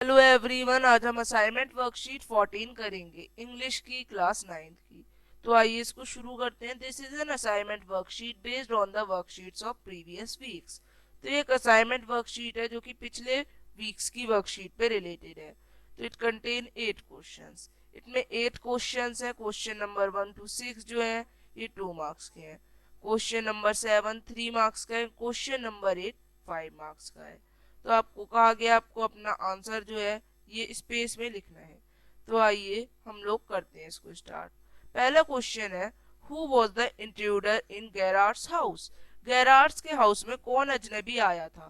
Hello everyone, आज हम assignment worksheet 14 करेंगे, इंग्लिश की क्लास 9th की। तो आइए इसको शुरू करते हैं। This is an assignment worksheet based on the worksheets of previous weeks. तो ये एक असाइनमेंट वर्कशीट है जो कि पिछले वीक्स की वर्कशीट पे रिलेटेड है। तो इट कंटेन 8 क्वेश्चंस। इसमें 8 क्वेश्चंस है। क्वेश्चन नंबर 1 to 6 जो है ये 2 मार्क्स के हैं। क्वेश्चन नंबर 7 3 मार्क्स का है। क्वेश्चन नंबर 8 5 मार्क्स का है। तो आपको कहा गया आपको अपना आंसर जो है ये स्पेस में लिखना है। तो आइए हम लोग करते हैं इसको स्टार्ट। पहला क्वेश्चन है, who was the intruder in Gerrard's house. Gerrard's के हाउस में कौन अजनबी आया था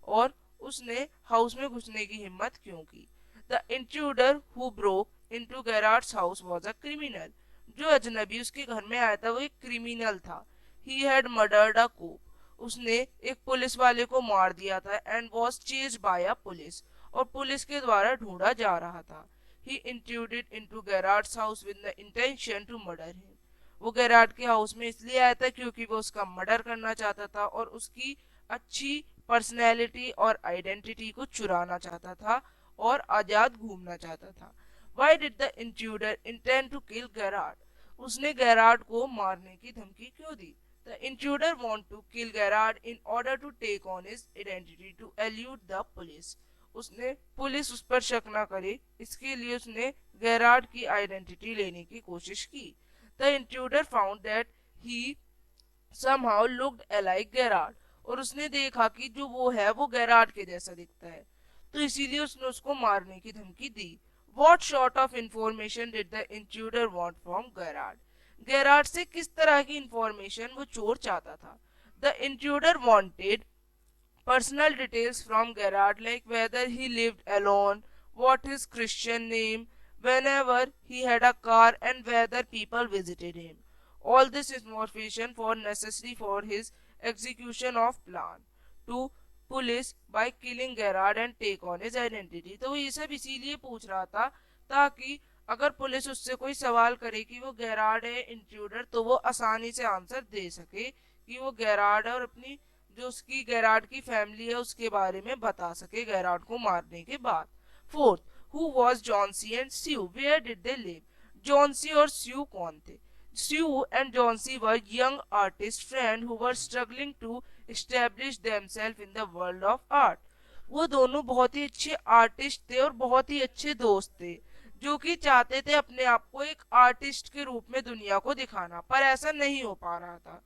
और उसने हाउस में घुसने की हिम्मत क्यों की। The intruder who broke into Gerrard's house was a criminal. जो अजनबी उसके घर में आया था वो एक क्रिमिनल था। He had murdered a cop. उसने एक पुलिस वाले को मार दिया था and was chase by a police. और पुलिस के द्वारा ढूंढा जा रहा था। He intruded into Gerrard's house with the intention to murder him. वो गैरार्ड के हाउस में इसलिए आया था क्योंकि वो उसका मर्डर करना चाहता था और उसकी अच्छी पर्सनैलिटी और आइडेंटिटी को चुराना चाहता था और आजाद घूमना चाहता था। Why did the intruder intend to kill Gerard. उसने गैरार्ड को मारने की धमकी क्यों दी। The intruder want to kill Gerard in order to take on his identity to elude the police. उसने पुलिस उस पर शक न करे इसके लिए उसने गैरार्ड की आइडेंटिटी लेने की कोशिश की। The intruder found that he somehow looked alike Gerard. और उसने देखा कि जो वो है वो गैरार्ड के जैसा दिखता है, तो इसीलिए उसने उसको मारने की धमकी दी। What sort of information did the intruder want from Gerard? Garrard से किस तरह की इंफॉर्मेशन वो चोर चाहता था। The intruder wanted personal details from Gerard, like whether he lived alone, what his Christian name, whenever he had a car, and whether people visited him. All this information was necessary for his execution of plan to police by killing Gerard and take on his identity. तो वो ये सब इसीलिए पूछ रहा था ताकि अगर पुलिस उससे कोई सवाल करे कि वो गैरार्ड है इंट्रूडर, तो वो आसानी से आंसर दे सके कि वो गैरार्ड है और अपनी जो उसकी गैरार्ड की फैमिली है उसके बारे में बता सके गैरार्ड को मारने के बाद। Fourth, who was Johnsy and Sue, where did they live. Johnsy और स्यू कौन थे। Sue and Johnsy were young artist friend who were struggling to establish themselves in the world of art. वो दोनों बहुत ही अच्छे आर्टिस्ट थे और बहुत ही अच्छे दोस्त थे जो कि चाहते थे अपने आप को एक आर्टिस्ट के रूप में दुनिया को दिखाना, पर ऐसा नहीं हो पा रहा था।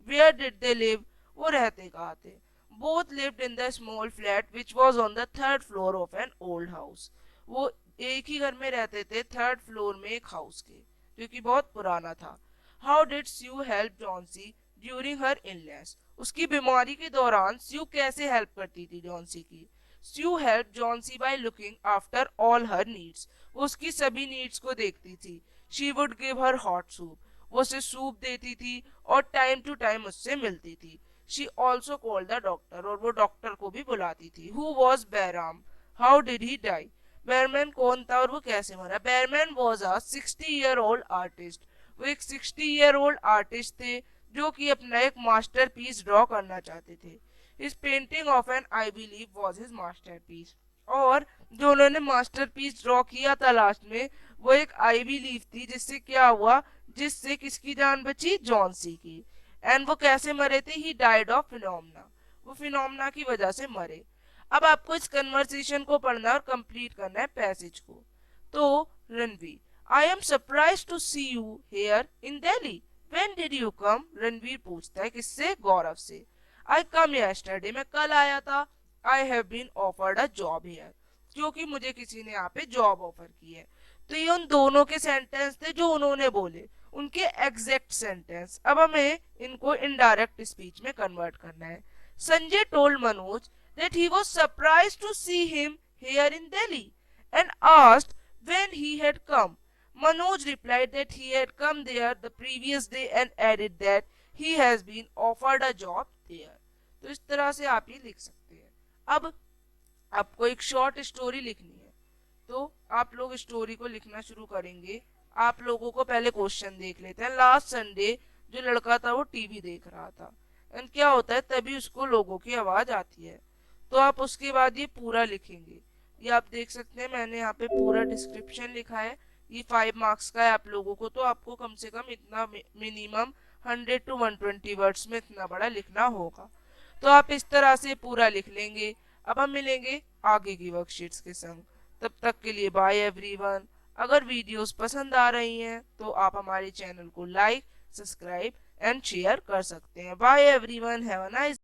वेयर डिड दे लिव, वो रहते कहाँ थे। Both lived in the small flat which was on the third floor of an old house. वो एक ही घर में रहते थे, थर्ड फ्लोर में एक हाउस के, जो कि बहुत पुराना था। How did Sue help Johnsy during her illness. उसकी बीमारी के दौरान स्यू कैसे हेल्प करती थी जॉन्सी की। Sue help Johnsy by looking after all her needs. वो उसकी सभी नीड्स को देखती थी। She would give her hot soup. वो उसे सूप देती थी और टाइम टू टाइम उससे मिलती थी। She also called the doctor, और वो डॉक्टर को भी बुलाती थी। Who was Behrman, how did he die. Behrman कौन था और वो कैसे मरा। Behrman was a 60-year-old artist. वो एक 60-year-old आर्टिस्ट थे जो कि अपना एक मास्टर पीस ड्रॉ करना चाहते थे। इस painting of an I believe was his masterpiece. और जो उन्होंने मास्टर पीस ड्रॉ किया था लास्ट में, वो एक आई बिलीव थी, जिससे क्या हुआ, जिससे किसकी जान बची, जॉन्सी की। एंड वो कैसे मरे थे, ही डाइड ऑफ फिनोमना। वो फिनोमना की वजह से मरे। अब आपको इस कन्वर्सेशन को पढ़ना और कंप्लीट करना है पैसेज को। तो Ranveer, I am surprise to see you here in Delhi, when did you come. Ranveer पूछता है किससे, गौरव से। आई कम यस्टरडे, मैं कल आया था। I have been offered a job here, क्योंकि मुझे किसी ने यहाँ पे जॉब ऑफर की है। तो ये उन दोनों के सेंटेंस थे जो उन्होंने बोले, उनके एग्जैक्ट सेंटेंस। अब हमें इनको इनडायरेक्ट स्पीच में कन्वर्ट करना है। Sanjay told Manoj that he was surprised to see him here in Delhi and asked when he had come. Manoj replied that he had come there the previous day and added that he has been offered a job there. तो इस तरह से आप ये लिख सकते हैं। अब आपको एक शॉर्ट स्टोरी लिखनी है, तो आप लोग स्टोरी को लिखना शुरू करेंगे। आप लोगों को पहले क्वेश्चन देख लेते हैं। लास्ट संडे जो लड़का था वो टीवी देख रहा था एंड क्या होता है, तभी उसको लोगों की आवाज आती है। तो आप उसके बाद ये पूरा लिखेंगे। ये आप देख सकते हैं, मैंने यहाँ पे पूरा डिस्क्रिप्शन लिखा है। ये 5 मार्क्स का है आप लोगों को, तो आपको कम से कम इतना मिनिमम 100 to 120 वर्ड्स में इतना बड़ा लिखना होगा। तो आप इस तरह से पूरा लिख लेंगे। अब हम मिलेंगे आगे की वर्कशीट्स के संग। तब तक के लिए बाय एवरीवन। अगर वीडियोस पसंद आ रही हैं तो आप हमारे चैनल को लाइक, सब्सक्राइब एंड शेयर कर सकते हैं। Bye everyone, have a nice